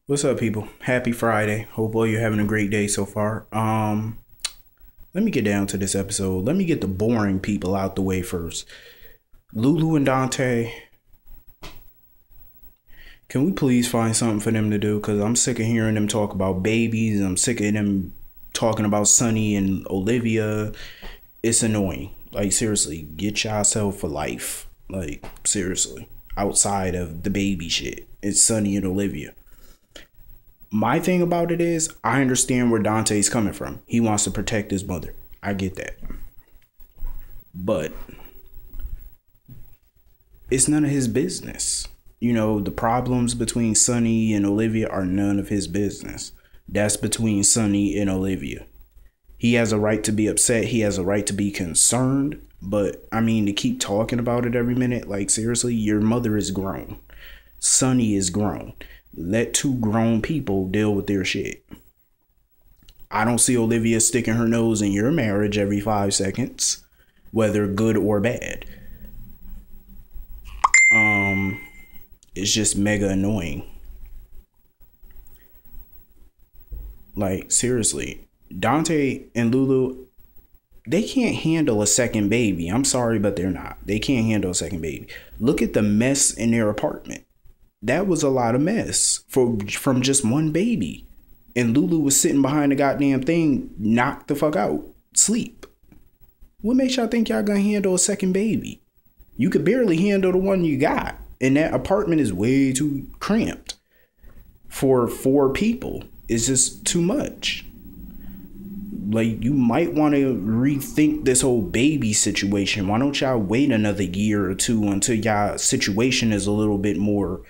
What's up, people? Happy Friday. Hope all you're having a great day so far. Let me get down to this episode. Let me get the boring people out the way first. Lulu and Dante, can we please find something for them to do? Cause I'm sick of hearing them talk about babies. I'm sick of them talking about Sonny and Olivia. It's annoying. Like seriously, get yourself a life. Like seriously, outside of the baby shit, it's Sonny and Olivia. My thing about it is, I understand where Dante's coming from. He wants to protect his mother. I get that. But it's none of his business. You know, the problems between Sonny and Olivia are none of his business. That's between Sonny and Olivia. He has a right to be upset. He has a right to be concerned. But I mean, to keep talking about it every minute, like seriously, your mother is grown. Sonny is grown. Let two grown people deal with their shit. I don't see Olivia sticking her nose in your marriage every 5 seconds, whether good or bad. It's just mega annoying. Like, seriously, Dante and Lulu, they can't handle a second baby. I'm sorry, but they're not. They can't handle a second baby. Look at the mess in their apartment. That was a lot of mess from just one baby. And Lulu was sitting behind the goddamn thing, knocked the fuck out, sleep. What makes y'all think y'all gonna handle a second baby? You could barely handle the one you got. And that apartment is way too cramped for 4 people. It's just too much. Like, you might want to rethink this whole baby situation. Why don't y'all wait another year or two until y'all situation is a little bit more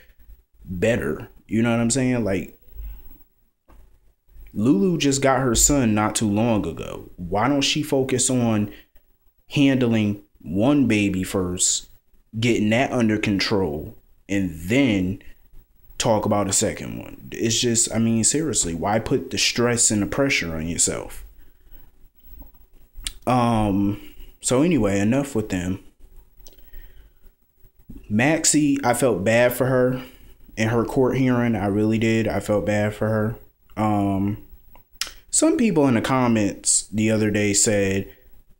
better? You know what I'm saying? Like, Lulu just got her son not too long ago. Why don't she focus on handling one baby first, getting that under control, and then talk about a second one? It's just, I mean, seriously, why put the stress and the pressure on yourself? So anyway, enough with them. Maxie, I felt bad for her in her court hearing. I really did. I felt bad for her. Some people in the comments the other day said,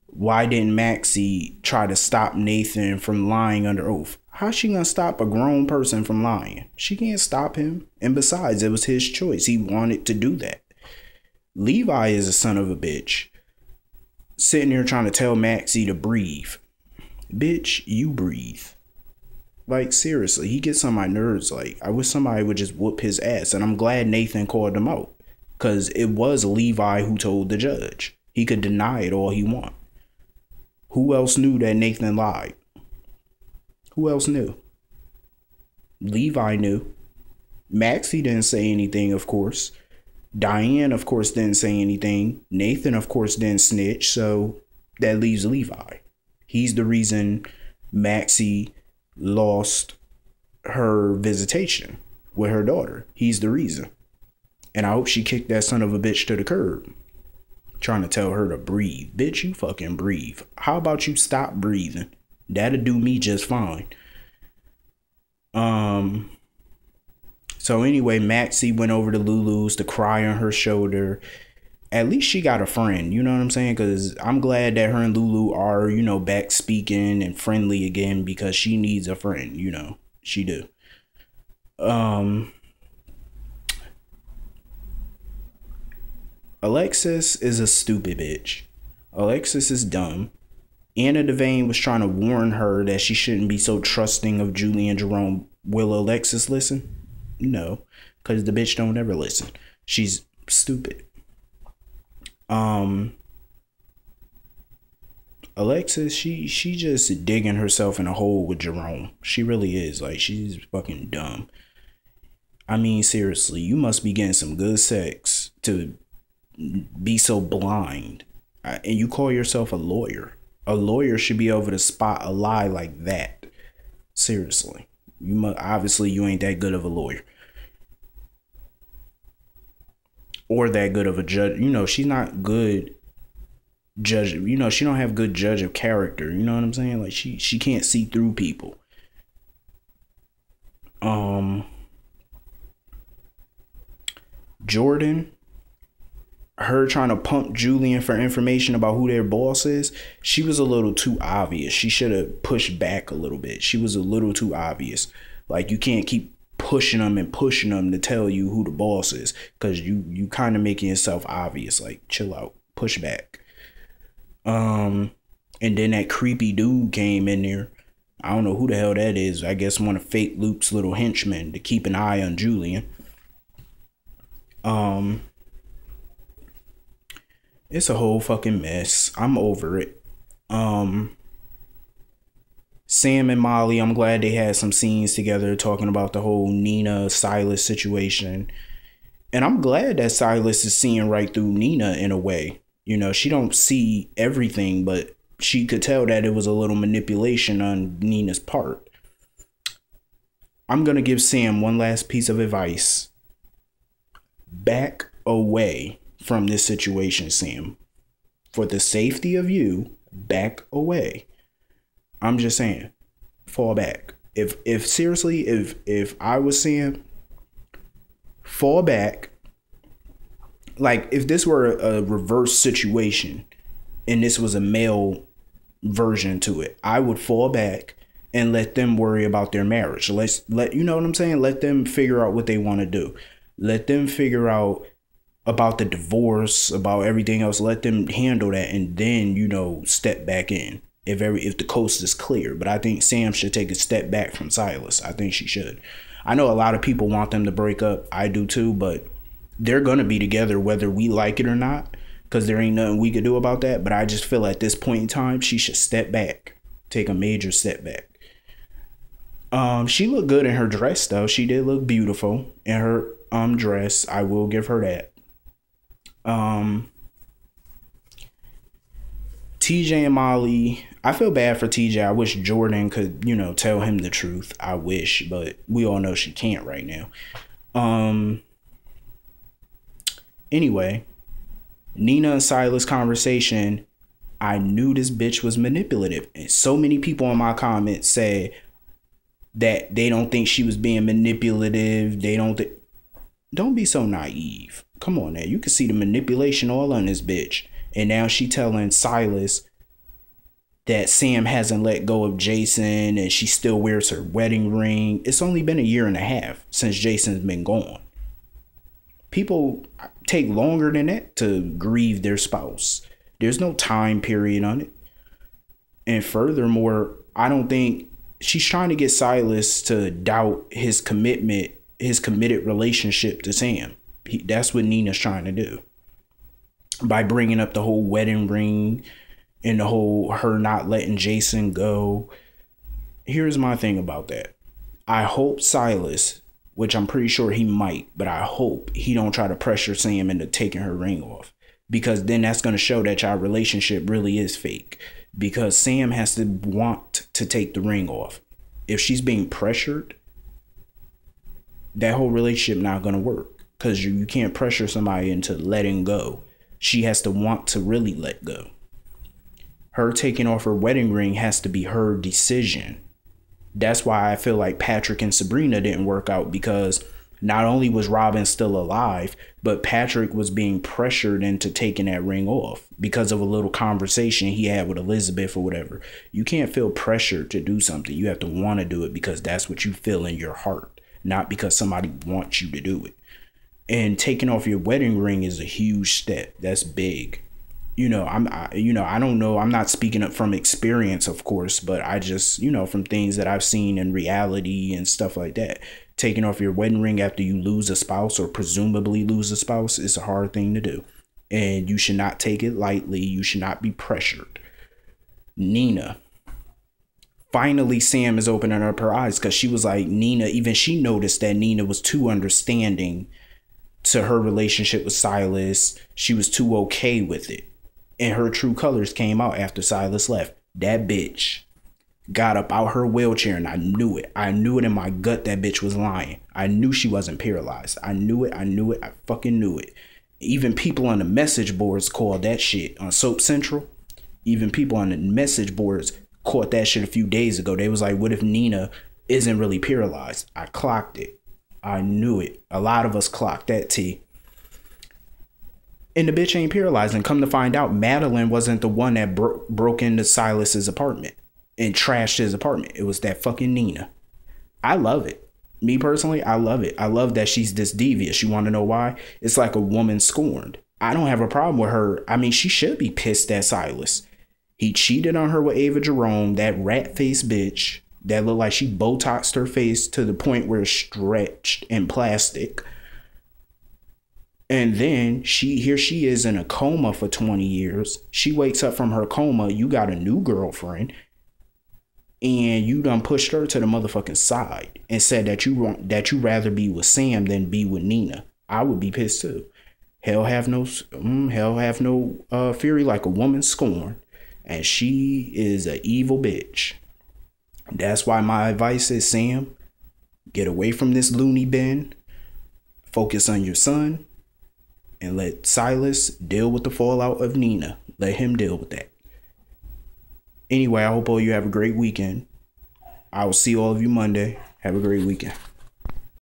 why didn't Maxie try to stop Nathan from lying under oath? How's she gonna stop a grown person from lying? She can't stop him. And besides, it was his choice. He wanted to do that. Levi is a son of a bitch. Sitting there trying to tell Maxie to breathe. Bitch, you breathe. Like, seriously, he gets on my nerves. Like, I wish somebody would just whoop his ass. And I'm glad Nathan called him out. Because it was Levi who told the judge. He could deny it all he want. Who else knew that Nathan lied? Who else knew? Levi knew. Maxie didn't say anything, of course. Diane, of course, didn't say anything. Nathan, of course, didn't snitch. So that leaves Levi. He's the reason Maxie lost her visitation with her daughter. He's the reason. And I hope she kicked that son of a bitch to the curb. Trying to tell her to breathe. Bitch, you fucking breathe. How about you stop breathing? That'll do me just fine. So anyway, Maxie went over to Lulu's to cry on her shoulder. At least she got a friend, you know what I'm saying? Because I'm glad that her and Lulu are, you know, back speaking and friendly again, because she needs a friend, you know. She do. Alexis is a stupid bitch. Alexis is dumb. Anna Devane was trying to warn her that she shouldn't be so trusting of Julie and Jerome. Will Alexis listen? No, because the bitch don't ever listen. She's stupid. Alexis, she just digging herself in a hole with Jerome. She really is. Like, she's fucking dumb. I mean, seriously, you must be getting some good sex to be so blind. And you call yourself a lawyer. A lawyer should be able to spot a lie like that. Seriously. Obviously you ain't that good of a lawyer. Or that good of a judge. You know, she's not good judge. You know, she don't have good judge of character. You know what I'm saying? Like, she can't see through people. Jordan, her trying to pump Julian for information about who their boss is, she was a little too obvious. She should have pushed back a little bit. She was a little too obvious. Like, you can't keep pushing them to tell you who the boss is, because you kind of making yourself obvious. Like, chill out, push back. And then that creepy dude came in there. I don't know who the hell that is. I guess one of Fake Luke's little henchmen to keep an eye on Julian. It's a whole fucking mess. I'm over it. Sam and Molly, I'm glad they had some scenes together talking about the whole Nina Silas situation. And I'm glad that Silas is seeing right through Nina in a way. You know, she don't see everything, but she could tell that it was a little manipulation on Nina's part. I'm going to give Sam one last piece of advice. Back away from this situation, Sam. For the safety of you, back away. I'm just saying, fall back. If seriously, if I was Sam, fall back. Like, if this were a reverse situation and this was a male version to it, I would fall back and let them worry about their marriage. Let you know what I'm saying? Let them figure out what they want to do. Let them figure out about the divorce, about everything else. Let them handle that, and then, you know, step back in if the coast is clear. But I think Sam should take a step back from Silas. I think she should. I know a lot of people want them to break up. I do too, but they're gonna be together whether we like it or not, because there ain't nothing we could do about that. But I just feel at this point in time, she should step back, take a major step back. She looked good in her dress though. She did look beautiful in her dress. I will give her that. TJ and Molly, I feel bad for TJ. I wish Jordan could, you know, tell him the truth. I wish, but we all know she can't right now. Anyway, Nina and Silas conversation, I knew this bitch was manipulative. And so many people in my comments say that they don't think she was being manipulative. Don't be so naive. Come on now. You can see the manipulation all on this bitch. And now she telling Silas that Sam hasn't let go of Jason and she still wears her wedding ring. It's only been a year and a half since Jason's been gone. People take longer than that to grieve their spouse. There's no time period on it. And furthermore, I don't think she's trying to get Silas to doubt his committed relationship to Sam. That's what Nina's trying to do. By bringing up the whole wedding ring and the whole her not letting Jason go. Here's my thing about that. I hope Silas, which I'm pretty sure he might, but I hope he don't try to pressure Sam into taking her ring off, because then that's going to show that y'all relationship really is fake, because Sam has to want to take the ring off. If she's being pressured, that whole relationship not going to work, because you can't pressure somebody into letting go. She has to want to really let go. Her taking off her wedding ring has to be her decision. That's why I feel like Patrick and Sabrina didn't work out, because not only was Robin still alive, but Patrick was being pressured into taking that ring off because of a little conversation he had with Elizabeth or whatever. You can't feel pressured to do something. You have to want to do it because that's what you feel in your heart, not because somebody wants you to do it. And taking off your wedding ring is a huge step. That's big. I don't know. I'm not speaking up from experience, of course, but I just, from things that I've seen in reality and stuff like that. Taking off your wedding ring after you lose a spouse or presumably lose a spouse is a hard thing to do. And you should not take it lightly. You should not be pressured. Nina. Finally, Sam is opening up her eyes, because she was like, even she noticed that Nina was too understanding to her relationship with Silas. She was too okay with it. And her true colors came out after Silas left. That bitch got up out her wheelchair, and I knew it. I knew it in my gut that bitch was lying. I knew she wasn't paralyzed. I knew it. I fucking knew it. Even people on the message boards called that shit on Soap Central. Even people on the message boards caught that shit a few days ago. They was like, what if Nina isn't really paralyzed? I clocked it. I knew it. A lot of us clocked that T. And the bitch ain't paralyzed. And come to find out, Madeline wasn't the one that broke into Silas's apartment and trashed his apartment. It was that fucking Nina. I love it. Me personally, I love it. I love that she's this devious. You want to know why? It's like a woman scorned. I don't have a problem with her. I mean, she should be pissed at Silas. He cheated on her with Ava Jerome, that rat-faced bitch that looked like she Botoxed her face to the point where it's stretched in plastic. And then here she is in a coma for 20 years. She wakes up from her coma. You got a new girlfriend. And you done pushed her to the motherfucking side and said that you rather be with Sam than be with Nina. I would be pissed too. Hell have no fury like a woman scorned. And she is an evil bitch. That's why my advice is, Sam, get away from this loony bin. Focus on your son. And let Silas deal with the fallout of Nina. Let him deal with that. Anyway, I hope all you have a great weekend. I will see all of you Monday. Have a great weekend.